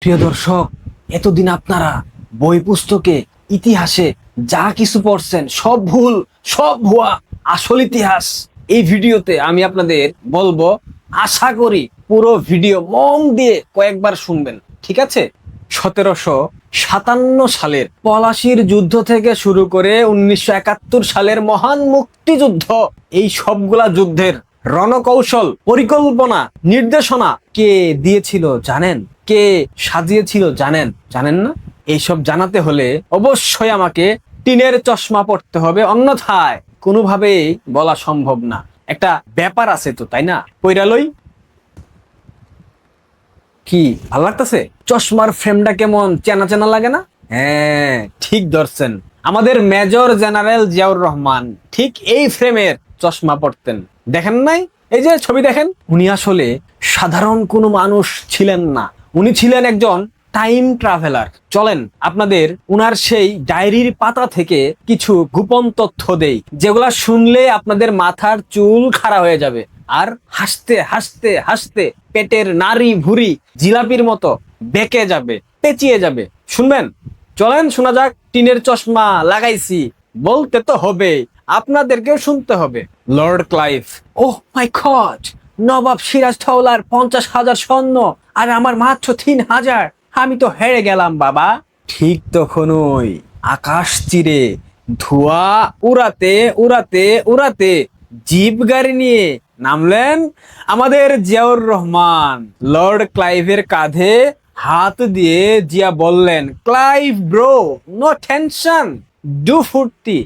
প্রিয় দর্শক, এতদিন আপনারা বই পুস্তকে ইতিহাসে যা কিছু পড়ছেন সব ভুল, সব ভুয়া। আসল ইতিহাস এই ভিডিওতে আমি আপনাদের বলবো। আশা করি পুরো ভিডিও মন দিয়ে কয়েকবার শুনবেন, ঠিক আছে? 1757 সালের পলাশির যুদ্ধ থেকে শুরু করে 1971 সালের মহান মুক্তিযুদ্ধ, এই সবগুলা যুদ্ধের রণকৌশল, পরিকল্পনা, নির্দেশনা কে দিয়েছিল জানেন? কে সাজিয়েছিল জানেন? জানেন না? এইসব জানাতে হলে অবশ্যই আমাকে টিনের চশমা পড়তে হবে, অন্যথায় কোনোভাবেই বলা সম্ভব না। একটা ব্যাপার আছে তো, তাই না? পৈরালই কি ভাল লাগতেছে? চশমার ফ্রেমটা কেমন চেনা চেনা লাগে না? হ্যাঁ, ঠিক ধরছেন। আমাদের মেজর জেনারেল জিয়াউর রহমান ঠিক এই ফ্রেমের চশমা পড়তেন। দেখেন নাই? এই যে ছবি দেখেন। উনি আসলে সাধারণ কোনো মানুষ ছিলেন না, উনি ছিলেন একজন টাইম ট্রাভেলার। চলেন আপনাদের উনার সেই ডায়েরির পাতা থেকে কিছু গোপন তথ্য দেই, যেগুলা শুনলে আপনাদের মাথার চুল খাড়া হয়ে যাবে, আর হাসতে হাসতে হাসতে পেটের নাড়ি ভুঁড়ি জিলাপির মতো বেঁকে যাবে, পেঁচিয়ে যাবে। শুনবেন? চলেন শোনা যাক। টিনের চশমা লাগাইছি বলতে তো হবে, আপনাদেরকেও শুনতে হবে। লর্ড ক্লাইভ, ওহ মাই গড, নবাব সিরাজদৌলার 50,000 সৈন্য আর আমার মাত্র 3,000, আমি তো হেরে গেলাম বাবা। ঠিক তখনই আকাশ চিরে ধোঁয়া উড়াতে উড়াতে উড়াতে জিপ গাড়ি নিয়ে নামলেন আমাদের জিয়াউর রহমান। লর্ড ক্লাইভের কাঁধে হাত দিয়ে জিয়া বললেন, Clive bro, no tension, do ফুর্তি,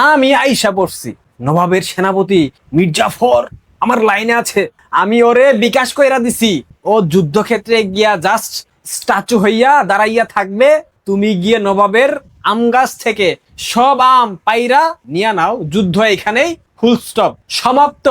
আমি আইসা পড়ছি। নবাবের সেনাপতি মির্জাফর আমার লাইনে আছে, আমি ওরে বিকাশ কইরা দিছি। ও যুদ্ধক্ষেত্রে গিয়া জাস্ট স্ট্যাচু হইয়া দাঁড়াইয়া থাকবে, তুমি গিয়ে নবাবের আম গাছ থেকে সব আম পাইরা নিয়া নাও। যুদ্ধ এখানেই ফুল স্টপ, সমাপ্ত।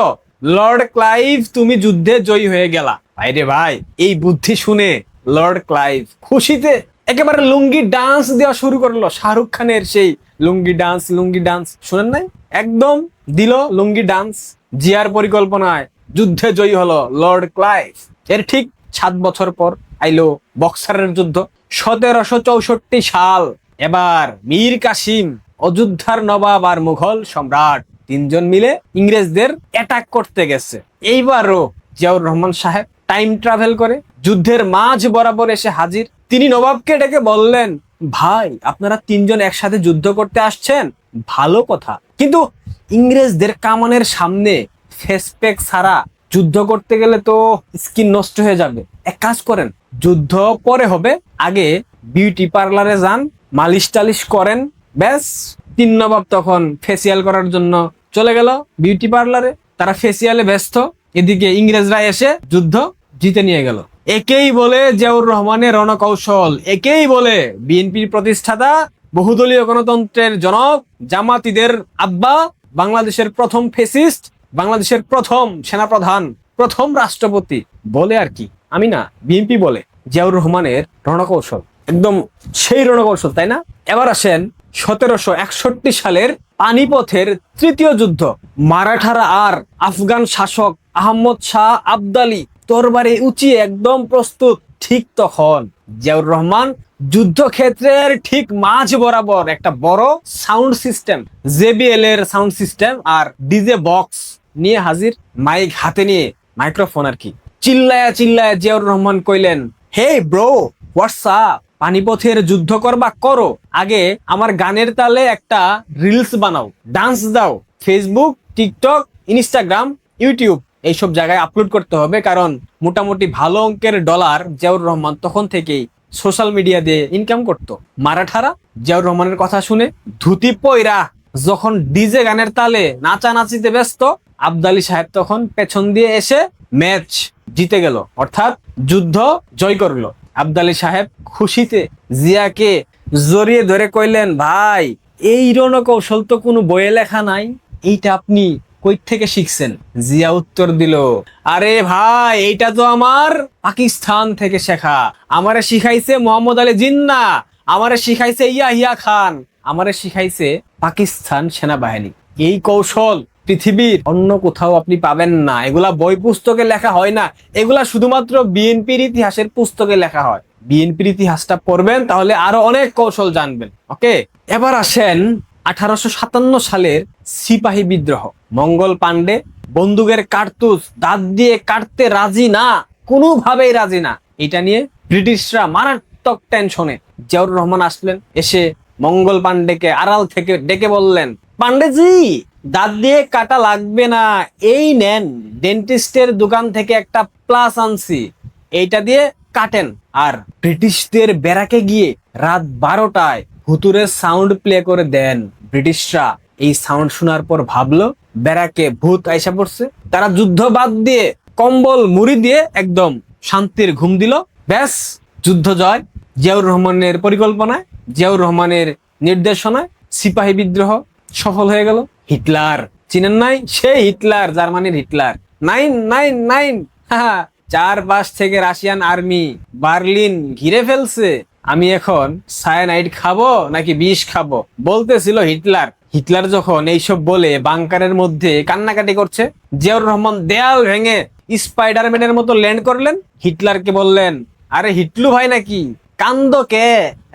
লর্ড ক্লাইভ, তুমি যুদ্ধে জয়ী হয়ে গেলা। ভাইরে ভাই, এই বুদ্ধি শুনে লর্ড ক্লাইভ খুশিতে একেবারে লুঙ্গি ডান্স দেওয়া শুরু করলো। শাহরুখ খানের সেই লুঙ্গি ডান্স, লুঙ্গি ডান্স শুনেন নাই? একদম দিল লুঙ্গি ডান্স। জিয়ার পরিকল্পনায় যুদ্ধে জয়ী হলো লর্ড ক্লাইভ। এর ঠিক 7 বছর পর আইলো বক্সারের যুদ্ধ, 1764 সাল। এবার মীর কাসিম, অযোধ্যার নবাব আর মুঘল সম্রাট, তিনজন মিলে ইংরেজদের অ্যাটাক করতে গেছে। এইবারও জিয়াউর রহমান সাহেব টাইম ট্রাভেল করে যুদ্ধের মাঝ বরাবর এসে হাজির। তিনি নবাবকে ডেকে বললেন, ভাই, আপনারা তিনজন একসাথে যুদ্ধ করতে আসছেন, ভালো কথা, কিন্তু ইংরেজদের কামানের সামনে ফেসপ্যাক ছাড়া যুদ্ধ করতে গেলে তো স্কিন নষ্ট হয়ে যাবে। এক কাজ করেন, যুদ্ধ পরে হবে, আগে বিউটি পার্লারে যান, মালিশ টালিশ করেন, ব্যাস। তিন নবাব তখন ফেসিয়াল করার জন্য চলে গেল বিউটি পার্লারে। তারা ফেসিয়ালে ব্যস্ত, এদিকে ইংরেজরা এসে যুদ্ধ জিতে নিয়ে গেল। একেই বলে জিয়াউর রহমানের রণকৌশল, একেই বলে বিএনপির প্রতিষ্ঠাতা, বহুদলীয় গণতন্ত্রের জনক, জামাতিদের আব্বা, বাংলাদেশের প্রথম ফেসিস্ট, বাংলাদেশের প্রথম সেনাপ্রধান, প্রথম রাষ্ট্রপতি বলে আর কি। আমি না, বিএনপি বলে। জিয়াউর রহমানের রণকৌশল একদম সেই রণকৌশল, তাই না? এবার আসেন 1761 সালের পানিপথের তৃতীয় যুদ্ধ। মারাঠারা আর আফগান শাসক আহমদ শাহ আবদালি তরবারি উঁচিয়ে একদম প্রস্তুত। ঠিক তখন জিয়াউর রহমান যুদ্ধক্ষেত্রের ঠিক মাঝ বরাবর একটা বড় সাউন্ড সিস্টেম, জেবিএল এর সাউন্ড সিস্টেম আর ডিজে বক্স নিয়ে হাজির। মাইক হাতে নিয়ে, মাইক্রোফোন আর কি। চিল্লায়া চিল্লায়া জিয়াউর রহমান কইলেন, হে ব্রো, হোয়াটস আপ, পানিপথের যুদ্ধ করবা করো, আগে আমার গানের তালে একটা রিলস বানাও, ডান্স দাও, ফেসবুক, টিকটক, ইনস্টাগ্রাম, ইউটিউব এইসব জায়গায় আপলোড করতে হবে, কারণ মোটামুটি ভালো অঙ্কের ডলার জিয়াউর রহমান তখন থেকেই সোশ্যাল মিডিয়া দিয়ে ইনকাম করতো। মারাঠারা জিয়াউর রহমানের কথা শুনে ধুতি পয়রা যখন ডিজে গানের তালে নাচানাচিতে ব্যস্ত, আবদালি সাহেব তখন পেছন দিয়ে এসে ম্যাচ জিতে গেল, অর্থাৎ যুদ্ধ জয় করলো। আবদালি সাহেব খুশিতে জিয়াকে জড়িয়ে ধরে কইলেন, ভাই, এই রণকৌশল তো কোনো বইয়ে লেখা নাই, এইটা আপনি কই থেকে শিখছেন? জিয়া উত্তর দিল, আরে ভাই, এইটা তো আমার পাকিস্তান থেকে শেখা। আমারে শিখাইছে মোহাম্মদ আলী জিন্না, আমারে শিখাইছে ইয়াহিয়া খান, আমারে শিখাইছে পাকিস্তান সেনাবাহিনী। এই কৌশল পৃথিবীর অন্য কোথাও আপনি পাবেন না। এগুলা বই পুস্তকে লেখা হয় না, এগুলা শুধুমাত্র বিএনপির ইতিহাসের পুস্তকে লেখা হয়। বিএনপির ইতিহাসটা পড়বেন, তাহলে আরো অনেক কৌশল জানবেন। ওকে, এবার আসেন 1857 সালের সিপাহী বিদ্রোহ। মঙ্গল পাণ্ডে বন্দুকের কার্তুজ দাঁত দিয়ে কাটতে রাজি না, কোনোভাবেই রাজি না। এটা নিয়ে ব্রিটিশরা মারাত্মক টেনশনে। জিয়াউর রহমান আসলেন, এসে মঙ্গল পাণ্ডেকে আড়াল থেকে ডেকে বললেন, পাণ্ডেজি দাঁত দিয়ে কাটা লাগবে না, এই নেন ডেন্টিস্টের দোকান থেকে একটা প্লাস আনছি, এইটা দিয়ে কাটেন। আর ব্রিটিশদের ব্যারাকে গিয়ে রাত 12টায় ভুতুরের সাউন্ড প্লে করে দেন। ব্রিটিশরা এই সাউন্ড শোনার পর ভাবলো ব্যারাকে ভূত আইসা পড়ছে। তারা যুদ্ধ বাদ দিয়ে কম্বল মুড়ি দিয়ে একদম শান্তির ঘুম দিল। ব্যাস, যুদ্ধ জয়। জিয়াউর রহমানের পরিকল্পনায়, জিয়াউর রহমানের নির্দেশনায় সিপাহী বিদ্রোহ সফল হয়ে গেল। হিটলার চিনেন নাই? সেই হিটলার, জার্মানির হিটলার। 999, হ্যাঁ, চারপাশ থেকে রাশিয়ান আর্মি বার্লিন ঘিরে ফেলছে, আমি এখন সায়ানাইড খাবো নাকি বিষ খাবো বলতেছিল হিটলার। হিটলার যখন এইসব বলে বাংকারের মধ্যে কান্নাকাটি করছে, জিয়াউর রহমান দেয়াল ভেঙে স্পাইডারম্যানের মতো ল্যান্ড করলেন। হিটলারকে বললেন, আরে হিটলু ভাই নাকি, কান্দো কে?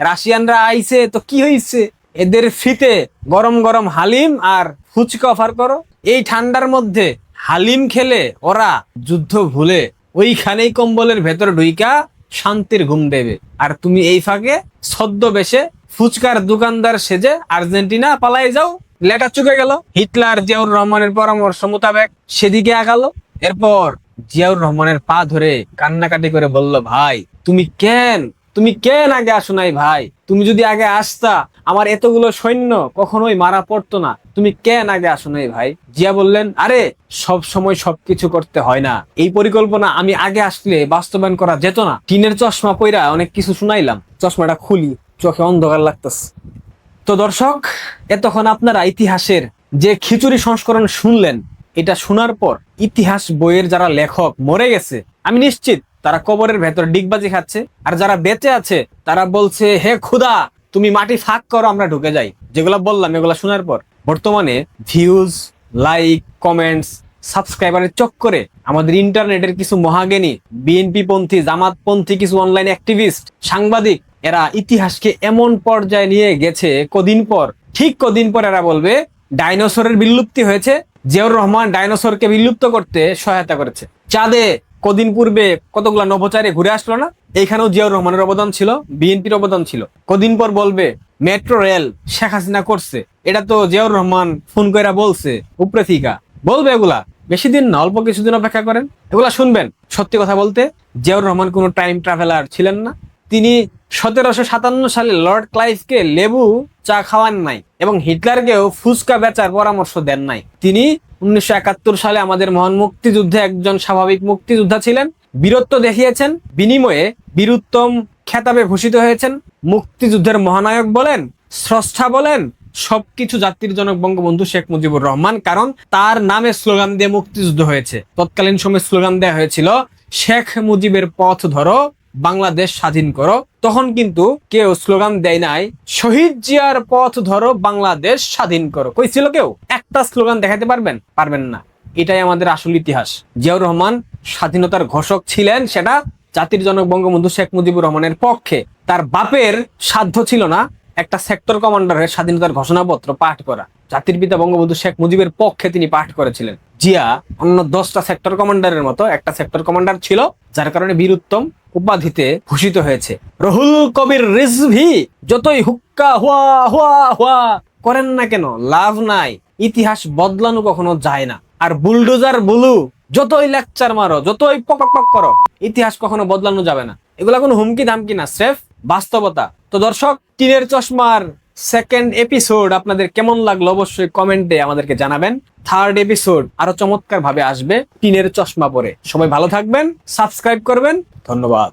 রাশিয়ানরা আইছে তো কি হইছে, এদের ফ্রিতে গরম গরম হালিম আর ফুচকা অফার করো। এই ঠান্ডার মধ্যে হালিম খেলে ওরা যুদ্ধ ভুলে ওইখানেই কম্বলের ভেতর ঢুইকা শান্তির ঘুম দেবে, আর তুমি এই ফাঁকে ছদ্মবেশে ফুচকার দোকানদার সেজে আর্জেন্টিনা পালাই যাও। লেটা চুকে গেল। হিটলার জিয়াউর রহমানের পরামর্শ মোতাবেক সেদিকে আগালো। এরপর জিয়াউর রহমানের পা ধরে কান্নাকাটি করে বলল, ভাই তুমি কেন আগে আসো নাই ভাই, তুমি যদি আগে আসতা আমার এতগুলো সৈন্য কখনোই মারা পড়তো না, তুমি কেন আগে আসো নাই ভাই? জিয়া বললেন, আরে সব সময় সবকিছু করতে হয় না, এই পরিকল্পনা আমি আগে আসলে বাস্তবায়ন করা যেত না। টিনের চশমা পইরা অনেক কিছু শুনাইলাম, চশমাটা খুলি, চোখে অন্ধকার লাগতেছে। তো দর্শক, এতক্ষণ আপনারা ইতিহাসের যে খিচুড়ি সংস্করণ শুনলেন, এটা শোনার পর ইতিহাস বইয়ের যারা লেখক মরে গেছে, আমি নিশ্চিত তারা কবরের ভেতর ডিগবাজি খাচ্ছে। আর যারা বেঁচে আছে তারা বলছে, হে খুদা তুমি মাটি ফাঁক করো, আমরা ঢুকে যাই। যেগুলা বললাম এগুলা শোনার পর বর্তমানে ভিউজ, লাইক, কমেন্টস, সাবস্ক্রাইবারের চক্করে আমাদের ইন্টারনেটের কিছু মহাজ্ঞানী, বিএনপি পন্থী, জামাত পন্থী কিছু অনলাইন অ্যাক্টিভিস্ট, সাংবাদিক, এরা ইতিহাসকে এমন পর্যায়ে নিয়ে গেছে, ঠিক কদিন পর এরা বলবে ডাইনোসরের বিলুপ্তি হয়েছে, জিয়াউর রহমান ডাইনোসরকে বিলুপ্ত করতে সহায়তা করেছে। চাঁদে কদিন পূর্বে কতগুলা নভোচারী ঘুরে আসলো না, এইখানেও জিয়াউর রহমানের অবদান ছিল, বিএনপির অবদান ছিল। কদিন পর বলবে মেট্রো রেল শেখ হাসিনা করছে, এটা তো জিয়াউর রহমান ফোন কইরা বলছে উপরে থিকা, বলবে এগুলা। বেশি দিন না, অল্প কিছুদিন অপেক্ষা করেন, এগুলা শুনবেন। সত্যি কথা বলতে জিয়াউর রহমান কোনো টাইম ট্রাভেলার ছিলেন না। তিনি 1757 সালে লর্ড ক্লাইভকে লেবু চা খাওয়ান নাই এবং হিটলারকেও ফুচকা বেচার পরামর্শ দেন নাই। তিনি 1971 সালে আমাদের মহান মুক্তিযুদ্ধে একজন স্বাভাবিক মুক্তিযোদ্ধা ছিলেন, বীরত্ব দেখিয়েছেন, বিনিময়ে বীরুত্তম খেতাবে ভূষিত হয়েছেন। মুক্তিযুদ্ধের মহানায়ক বলেন, স্রষ্টা বলেন, সবকিছু জাতির জনক বঙ্গবন্ধু শেখ মুজিবুর রহমান, কারণ তার নামে স্লোগান দিয়ে মুক্তিযুদ্ধ হয়েছে। তৎকালীন সময় স্লোগান দেওয়া হয়েছিল, শেখ মুজিবের পথ ধরো, বাংলাদেশ স্বাধীন করো। তখন কিন্তু কেউ স্লোগান দেয় নাই, শহীদ জিয়ার পথ ধরো, বাংলাদেশ স্বাধীন করো। কইছিল কেউ? একটা স্লোগান দেখাতে পারবেন না। এটাই আমাদের আসল ইতিহাস। জিয়াউর রহমান স্বাধীনতার ঘোষক ছিলেন, সেটা জাতির জনক বঙ্গবন্ধু শেখ মুজিবুর রহমানের পক্ষে। তার বাপের সাধ্য ছিল না একটা সেক্টর কমান্ডারের স্বাধীনতার ঘোষণাপত্র পাঠ করা। জাতির পিতা বঙ্গবন্ধু শেখ মুজিবের পক্ষে তিনি পাঠ করেছিলেন। জিয়া অন্য 10টা সেক্টর কমান্ডারের মতো একটা সেক্টর কমান্ডার ছিল, যার কারণে বীরুত্তম উপাধিতে ভূষিত হয়েছে। রুহুল কবির রিজভী যতই হুক্কা হুয়া হুয়া হুয়া করেন না কেন, লাভ নাই, ইতিহাস বদলানো কখনো যায় না। আর বুলডোজার বুলু যতই লেকচার মারো, যতই পক পক করো, ইতিহাস কখনো বদলানো যাবে না। এগুলা কোনো হুমকি ধামকি না, স্রেফ বাস্তবতা। তো দর্শক, টিনের চশমার সেকেন্ড এপিসোড আপনাদের কেমন লাগলো অবশ্যই কমেন্টে আমাদেরকে জানাবেন। থার্ড এপিসোড আরো চমৎকার ভাবে আসবে টিনের চশমা পরে। সবাই ভালো থাকবেন, সাবস্ক্রাইব করবেন। ধন্যবাদ।